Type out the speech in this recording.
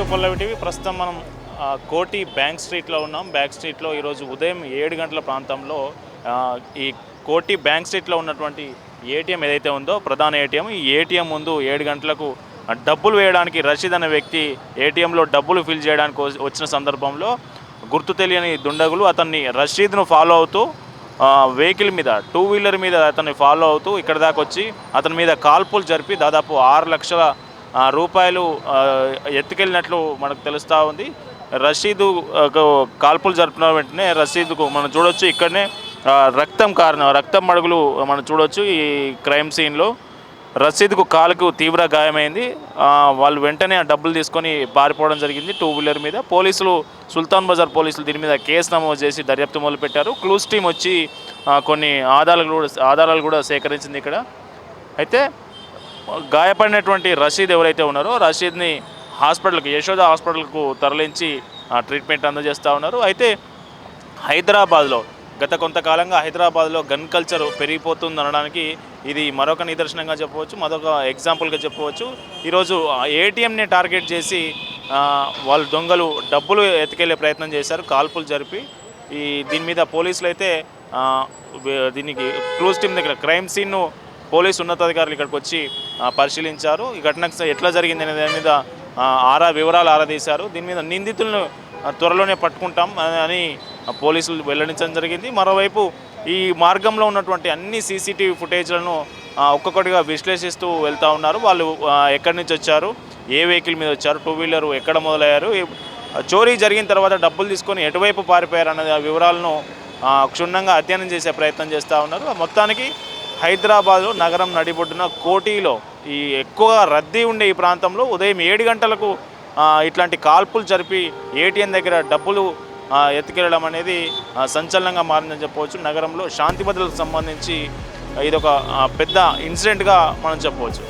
To Pallavi TV. ప్రస్తుతం మనం కోటి బ్యాంక్ స్ట్రీట్లో ఉన్నాం. బ్యాంక్ స్ట్రీట్లో ఈరోజు ఉదయం 7 గంటల ప్రాంతంలో ఈ కోటి బ్యాంక్ స్ట్రీట్లో ఉన్నటువంటి ఏటీఎం ఏదైతే ఉందో ప్రధాన ఏటీఎం, ఈ ఏటీఎం ముందు 7 గంటలకు డబ్బులు వేయడానికి రషీద్ అనే వ్యక్తి ఏటీఎంలో డబ్బులు ఫిల్ చేయడానికి వచ్చిన సందర్భంలో గుర్తు తెలియని దుండగులు అతన్ని రషీద్ను ఫాలో అవుతూ వెహికల్ మీద, టూ వీలర్ మీద అతన్ని ఫాలో అవుతూ ఇక్కడ దాకా వచ్చి అతని మీద కాల్పులు జరిపి దాదాపు 6 లక్షల రూపాయలు ఎత్తుకెళ్ళినట్లు మనకు తెలుస్తూ ఉంది. రషీదు కాల్పులు జరిపిన వెంటనే రషీద్కు మనం చూడొచ్చు ఇక్కడనే రక్తం మడుగులు మనం చూడొచ్చు. ఈ క్రైమ్ సీన్లో రషీద్కు కాలుకు తీవ్ర గాయమైంది. వాళ్ళు వెంటనే డబ్బులు తీసుకొని పారిపోవడం జరిగింది టూ వీలర్ మీద. పోలీసులు, సుల్తాన్ బజార్ పోలీసులు దీని మీద కేసు నమోదు చేసి దర్యాప్తు మొదలుపెట్టారు. క్లూస్ టీం వచ్చి కొన్ని ఆధారాలు కూడా సేకరించింది ఇక్కడ. అయితే గాయపడినటువంటి రషీద్ ఎవరైతే ఉన్నారో రషీద్ని హాస్పిటల్కి, యశోద హాస్పిటల్కు తరలించి ట్రీట్మెంట్ అందజేస్తూ ఉన్నారు. అయితే హైదరాబాద్లో గత కొంతకాలంగా హైదరాబాద్లో గన్ కల్చర్ పెరిగిపోతుంది అనడానికి ఇది మరొక నిదర్శనంగా చెప్పవచ్చు, మరొక ఎగ్జాంపుల్గా చెప్పవచ్చు. ఈరోజు ఏటీఎంని టార్గెట్ చేసి వాళ్ళు దొంగలు డబ్బులు ఎత్తుకెళ్లే ప్రయత్నం చేశారు కాల్పులు జరిపి. దీని మీద పోలీసులు అయితే దీనికి క్లూస్ టీం దగ్గర క్రైమ్ సీన్ను పోలీసు ఉన్నతాధికారులు ఇక్కడికి వచ్చి పరిశీలించారు. ఈ ఘటనకు ఎట్లా జరిగింది అనే దాని మీద వివరాలు ఆరాదీశారు. దీని మీద నిందితులను త్వరలోనే పట్టుకుంటాం అని పోలీసులు వెల్లడించడం జరిగింది. మరోవైపు ఈ మార్గంలో ఉన్నటువంటి అన్ని సీసీటీవీ ఫుటేజ్లను ఒక్కొక్కటిగా విశ్లేషిస్తూ వెళ్తూ ఉన్నారు. వాళ్ళు ఎక్కడి నుంచి వచ్చారు, ఏ వెహికల్ మీద వచ్చారు, టూ వీలర్ ఎక్కడ మొదలయ్యారు, చోరీ జరిగిన తర్వాత డబ్బులు తీసుకొని ఎటువైపు పారిపోయారు అనే వివరాలను క్షుణ్ణంగా అధ్యయనం చేసే ప్రయత్నం చేస్తూ ఉన్నారు. మొత్తానికి హైదరాబాద్లో నగరం నడిబొడ్డున కోటిలో ఈ ఎక్కువగా రద్దీ ఉండే ఈ ప్రాంతంలో ఉదయం 7 గంటలకు ఇట్లాంటి కాల్పులు జరిపి ఏటీఎం దగ్గర డబ్బులు ఎత్తుకెళ్ళడం అనేది సంచలనంగా మారిందని చెప్పవచ్చు. నగరంలో శాంతి భద్రతలకు సంబంధించి ఇదొక పెద్ద ఇన్సిడెంట్గా మనం చెప్పవచ్చు.